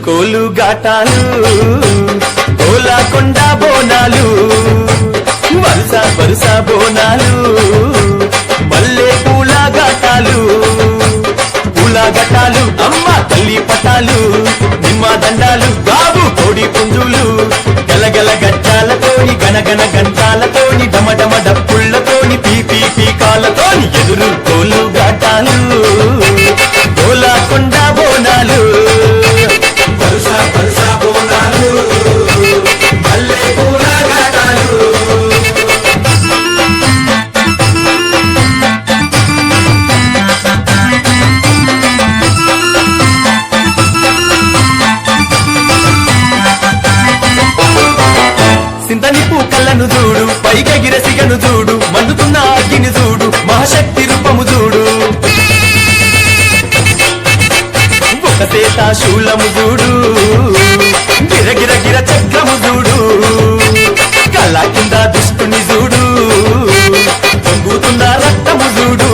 కోలు గాటాలు కోలాకొండ బోనాలు వరుస వరుస బోనాలు మల్లె పూల గాటాలు పూల గటాలు అమ్మ తల్లి పటాలు నిమ్మ దండాలు బాబు కోడి పుంజులు గలగల గజ్జాలతోని గనగన గంటాలతోని డమడమ డప్పుళ్లతోని పీపీ పీకాలతోని ఎదురు కోలు గాటాలు కోలాకొండ బోనాలు వరుస వరుస బోనాలు మల్లె పూల గాటాలు సింతనిప్పు కళ్ళను చూడు పైకెగిర సిగను చూడు మండుతున్న అగ్గిని చూడు మహాశక్తి రూపము చూడు ఒక సేత శూలము చూడు గిరగిర గిర చక్రము చూడు కళ్ళ కింద దుష్టుని చూడు పొంగుతున్న రక్తము చూడు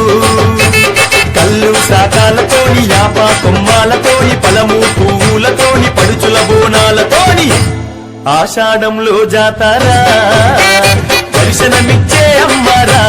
కళ్ళు శాఖాలతోని యాప కొమ్మాలతోని పలము పువ్వులతోని పడుచుల బోనాలతోని ఆషాఢంలో జాతారా దర్శనమిచ్చే అమ్మరా